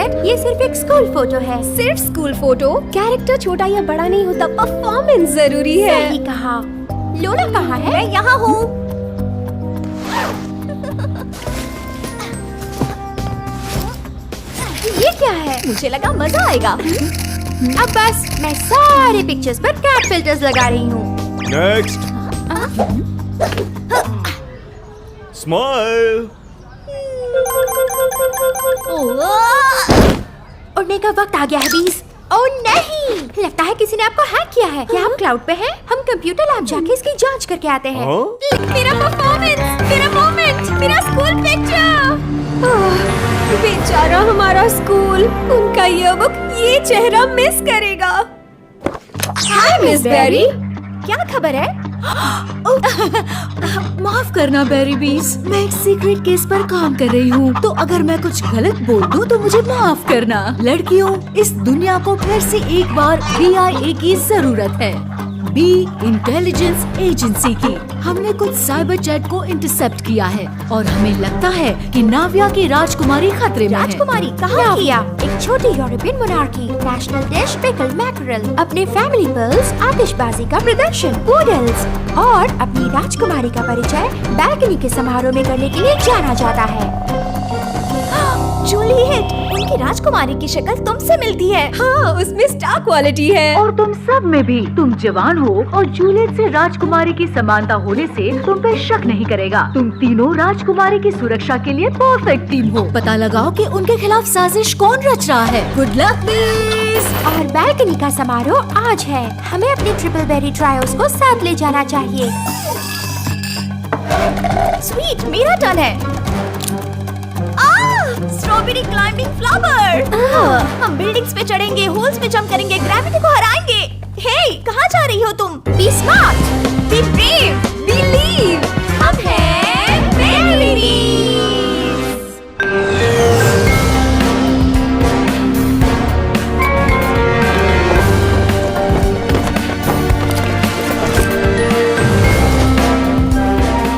Juliet, ये सिर्फ एक स्कूल फोटो है। सिर्फ स्कूल फोटो? कैरेक्टर छोटा या बड़ा नहीं होता, परफॉर्मेंस जरूरी है। सही कहा। लोला कहाँ है? मैं यहाँ हूँ। ये क्या है? मुझे लगा मजा आएगा। अब बस मैं सारे पिक्चर्स पर कैट फिल्टर्स लगा रही हूँ। नेक्स्ट। स्माइल। उड़ने का वक्त आ गया है बीस। ओह नहीं, लगता है किसी ने आपको हैक किया है। क्या आप क्लाउड पे हैं? हम कंप्यूटर लैब जाके इसकी जांच करके आते हैं। मेरा परफॉर्मेंस, मेरा मोमेंट, मेरा स्कूल पिक्चर। बेचारा हमारा स्कूल, उनका ईयरबुक ये चेहरा मिस करेगा। हाय मिस बेरी, क्या खबर है? माफ करना बेरी बीस, मैं एक सीक्रेट केस पर काम कर रही हूँ, तो अगर मैं कुछ गलत बोल दूँ तो मुझे माफ करना। लड़कियों, इस दुनिया को फिर से एक बार BIA की जरूरत है, बी इंटेलिजेंस एजेंसी की। हमने कुछ साइबर जेट को इंटरसेप्ट किया है और हमें लगता है कि नाविया की राजकुमारी खतरे में है। राजकुमारी कहाँ किया? एक छोटी European monarchy, national dish pickle mackerel, अपने फैमिली पर्ल्स, आतिशबाजी का प्रदर्शन, पूडल्स और अपनी राजकुमारी का परिचय बैल्कनी के समारोह में करने के लिए जाना जाता है। जूलियट, उनकी राजकुमारी की शक्ल तुमसे मिलती है। हाँ, उसमें स्टार क्वालिटी है। और तुम सब में भी। तुम जवान हो और जूलियट से राजकुमारी की समानता होने से तुम पे शक नहीं करेगा। तुम तीनों राजकुमारी की सुरक्षा के लिए परफेक्ट टीम हो। पता लगाओ कि उनके खिलाफ साजिश कौन रच रहा है। Good luck miss. और बैल्कनी का समारोह आज है। हमें अपने ट्रिपल बेरी ट्रायल्स को साथ ले जाना चाहिए। स्वीट, मेरा टर्न है। Strawberry climbing flower. हम बिल्डिंग्स पे चढ़ेंगे, होल्स पे जंप करेंगे, ग्रेविटी को हराएंगे। हे, कहाँ जा रही हो तुम? Be smart, be brave, believe. हम हैं बेरीज।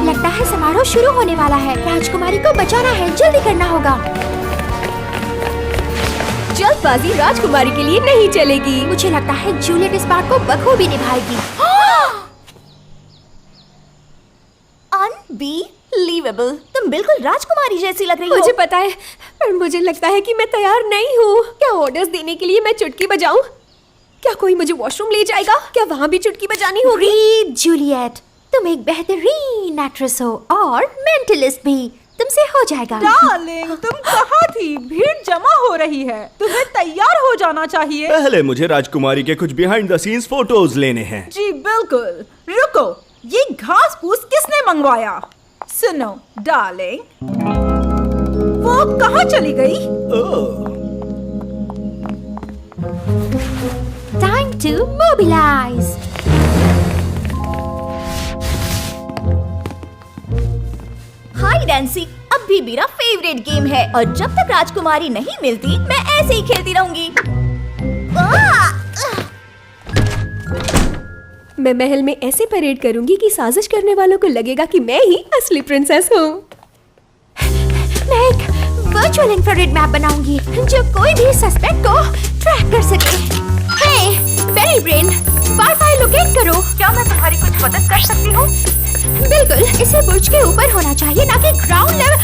लगता है समारोह शुरू होने वाला है। राजकुमारी को बचाना है, जल्दी करना होगा। जल्दबाजी राजकुमारी के लिए नहीं चलेगी। मुझे लगता है जूलियट इस बात को बखूबी निभाएगी। अनबिलीवेबल, तुम बिल्कुल राजकुमारी जैसी लग रही हो। मुझे पता है, पर मुझे लगता है कि मैं तैयार नहीं हूँ। क्या ऑर्डर्स देने के लिए मैं चुटकी बजाऊं? क्या कोई मुझे वॉशरूम ले जाएगा? क्या वहाँ भी चुटकी बजानी होगी? ब्रीथ जूलियट, तुम एक बेहतरीन एक्ट्रेस हो और मेंटलिस्ट भी। तुमसे हो जाएगा। डार्लिंग, तुम कहाँ थी? भीड़ जमा हो रही है, तुम्हें तैयार हो जाना चाहिए। पहले मुझे राजकुमारी के कुछ बिहाइंड द सीन्स फोटोज लेने हैं। जी बिल्कुल। रुको, ये घास फूस किसने मंगवाया? सुनो डार्लिंग, वो कहाँ चली गई? Time to mobilise. हाय डैंसी, अब भी मेरा फेवरेट गेम है और जब तक राजकुमारी नहीं मिलती मैं ऐसे ही खेलती रहूंगी। मैं महल में ऐसे परेड करूंगी कि साजिश करने वालों को लगेगा कि मैं ही असली प्रिंसेस हूँ। मैं एक वर्चुअल इंफ्रारेड मैप बनाऊंगी जो कोई भी सस्पेक्ट को ट्रैक कर सके। हे, बेरी ब्रेन, वाईफाई लोकेट करो। क्या मैं तुम्हारी कुछ मदद कर सकती हूँ? बिल्कुल, इसे बुर्ज के ऊपर होना चाहिए, ना कि ground level.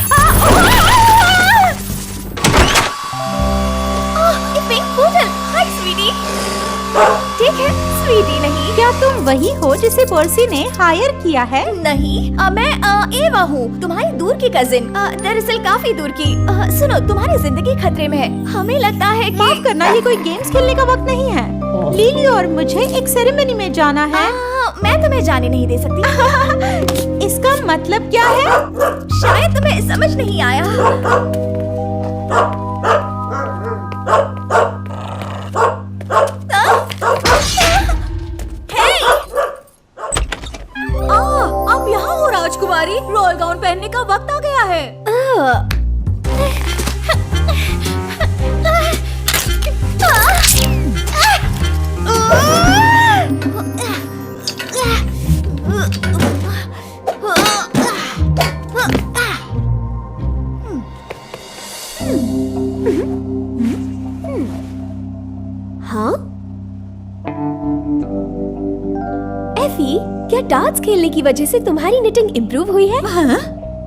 Pink portal. Hi Sweety. ठीक है, स्वीटी नहीं। क्या तुम वही हो जिसे पर्सी ने हायर किया है? नहीं, मैं एवा हूँ, तुम्हारी दूर की कजिन। दरअसल काफी दूर की। सुनो, तुम्हारी जिंदगी खतरे में है। हमें लगता है कि माफ करना, ये कोई गेम्स खेलने का वक्त नहीं है। लिली और मुझे एक सेरेमनी में जाना है। मैं तुम्हें जाने नहीं दे सकती। इसका मतलब क्या है? शायद तुम्हें समझ नहीं आया। आप यहाँ हो राजकुमारी, रॉयल गाउन पहनने का वक्त आ गया है। एफी, क्या डांस खेलने की वजह से तुम्हारी निटिंग इम्प्रूव हुई है? हाँ?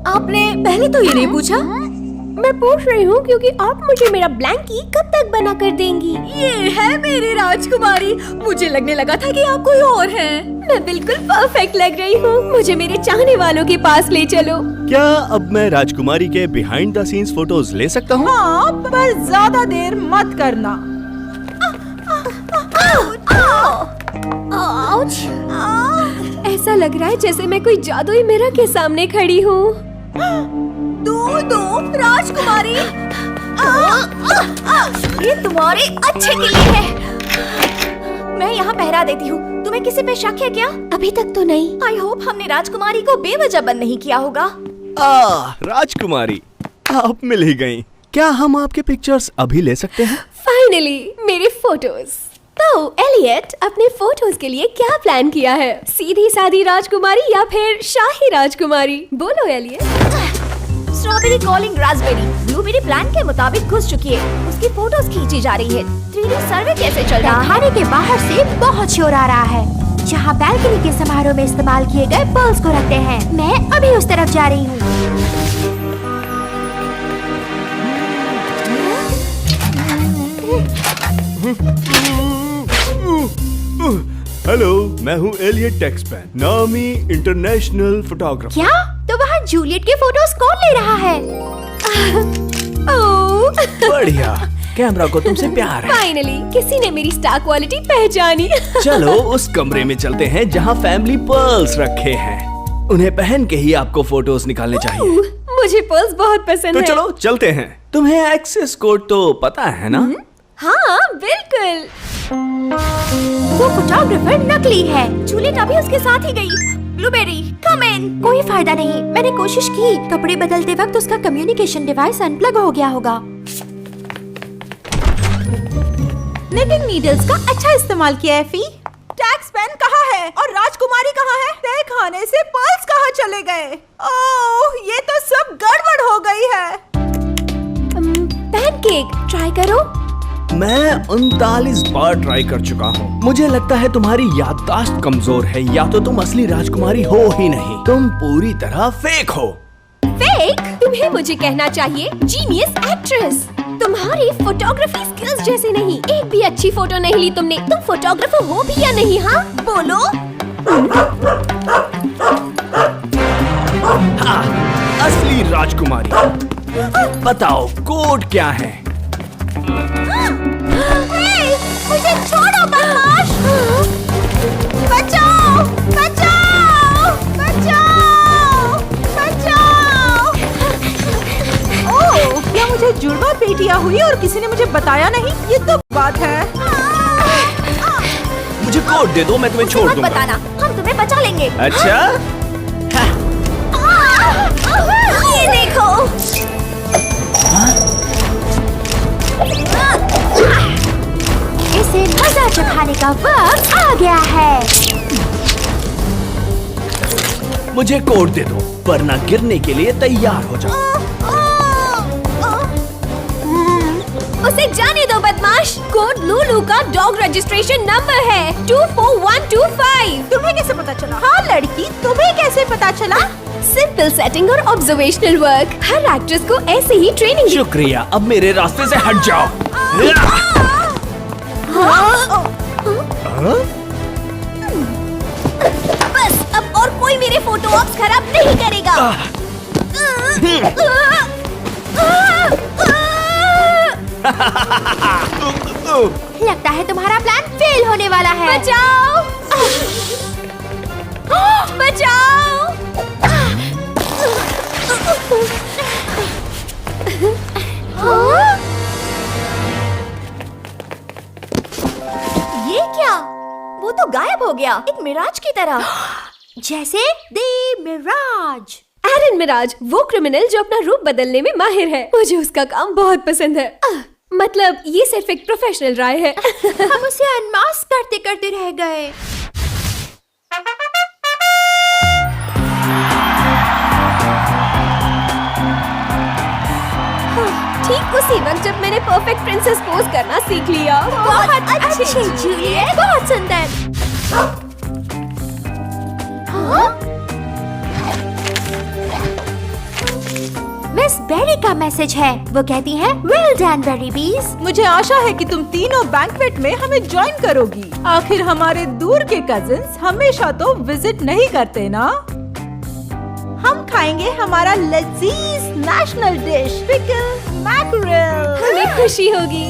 आपने पहले तो ये नहीं पूछा। मैं पूछ रही हूँ क्योंकि आप मुझे मेरा ब्लैंकी कब तक बना कर देंगी? ये है मेरी राजकुमारी। मुझे लगने लगा था कि आप कोई और हैं। मैं बिल्कुल परफेक्ट लग रही हूँ। मुझे मेरे चाहने वालों के पास ले चलो। क्या अब मैं राजकुमारी के बिहाइंड द सीन्स फोटोज ले सकता हूँ? हाँ, पर ज्यादा देर मत करना। ऐसा लग रहा है जैसे मैं कोई जादुई मिरर के सामने खड़ी हूँ। दो राजकुमारी, ये तुम्हारे अच्छे के लिए है। मैं यहाँ पहरा देती हूँ। तुम्हें किसी पे शक है क्या? अभी तक तो नहीं। आई होप हमने राजकुमारी को बेवजह बंद नहीं किया होगा। राजकुमारी, आप मिल ही गयी। क्या हम आपके पिक्चर्स अभी ले सकते हैं? फाइनली मेरे फोटोज। तो एलियट, अपने फोटोज के लिए क्या प्लान किया है? सीधी सादी राजकुमारी या फिर शाही राजकुमारी? बोलो Elliot. Strawberry calling raspberry. Blueberry plan के मुताबिक घुस चुकी है। उसकी फोटोज खींची जा रही है। 3D सर्वे कैसे चल रहा है? खाने के बाहर से बहुत शोर आ रहा है, जहाँ बैल्कनी के समारोह में इस्तेमाल किए गए पर्ल्स को रखते हैं। मैं अभी उस तरफ जा रही हूँ। हेलो, मैं हूँ एलियट टेक्सपैन, नामी इंटरनेशनल फोटोग्राफर। क्या? तो वहाँ जूलियट के फोटोज कौन ले रहा है? बढ़िया, कैमरा को तुमसे प्यार है। फाइनली किसी ने मेरी स्टार क्वालिटी पहचानी। चलो उस कमरे में चलते हैं जहाँ फैमिली पर्ल्स रखे हैं। उन्हें पहन के ही आपको फोटोज निकालने चाहिए। मुझे पर्ल्स बहुत पसंद तो है। चलो चलते हैं। तुम्हें एक्सेस कोड तो पता है ना? हाँ बिल्कुल। वो फोटोग्राफर नकली है। जूलियट अभी उसके साथ ही गई। ब्लूबेरी, कम इन। कोई फायदा नहीं। मैंने कोशिश की। कपड़े बदलते वक्त उसका कम्युनिकेशन डिवाइस अनप्लग हो गया होगा। निटिंग नीडल्स का अच्छा इस्तेमाल किया एफी। टैक्स पेन कहाँ है और राजकुमारी कहाँ है? तय खाने से पर्ल्स कहाँ चले गए? ओह, ये तो सब गड़बड़ हो गई है। पैनकेक ट्राई करो। मैं 39 बार ट्राई कर चुका हूँ। मुझे लगता है तुम्हारी याददाश्त कमजोर है, या तो तुम असली राजकुमारी हो ही नहीं, तुम पूरी तरह फेक हो। फेक? तुम्हें मुझे कहना चाहिए जीनियस एक्ट्रेस। तुम्हारी फोटोग्राफी स्किल्स जैसे नहीं। एक भी अच्छी फोटो नहीं ली तुमने। तुम फोटोग्राफर हो भी या नहीं? हाँ बोलो। हाँ, असली राजकुमारी। बताओ कोड क्या है? मुझे छोड़ो बदमाश! बचाओ! बचाओ! बचाओ! बचाओ! ओह, क्या मुझे जुड़वा बेटियां हुई और किसी ने मुझे बताया नहीं? ये तो बात है। मुझे कोड दे दो, मैं तुम्हें छोड़ मत दूंगा। बताना, हम तुम्हें बचा लेंगे। अच्छा? ये देखो। इसे मजा चखाने का वक्त आ गया है। मुझे कोड दे दो, वरना गिरने के लिए तैयार हो जाओ। उसे जाने दो बदमाश। कोड लूलू का डॉग रजिस्ट्रेशन नंबर है 24125। तुम्हें कैसे पता चला? हाँ लड़की, तुम्हें कैसे पता चला? सिंपल सेटिंग और ऑब्जर्वेशनल वर्क। हर एक्ट्रेस को ऐसे ही ट्रेनिंग। शुक्रिया, अब मेरे रास्ते से हट जाओ। बस अब और कोई मेरे फोटो ऑप्स खराब नहीं करेगा। लगता है तुम्हारा प्लान फेल होने वाला है। बचाओ! बचाओ! ये क्या? वो तो गायब हो गया, एक मिराज की तरह। जैसे दी मिराज। एरन मिराज, वो क्रिमिनल जो अपना रूप बदलने में माहिर है। मुझे उसका काम बहुत पसंद है। मतलब ये सिर्फ एक प्रोफेशनल राय है। हम उसे अनमास्क करते करते रह गए। ठीक उसी वक्त जब मैंने परफेक्ट प्रिंसेस पोज करना सीख लिया। बहुत अच्छे जूलियट, बहुत सुंदर। बेरी का मैसेज है। वो कहती है वेल डन बेरी बीज। मुझे आशा है कि तुम तीनों बैंक्वेट में हमें ज्वाइन करोगी। आखिर हमारे दूर के कजिन्स हमेशा तो विजिट नहीं करते ना। हम खाएंगे हमारा लजीज नेशनल डिश पिकल मैकरेल। हमें खुशी होगी।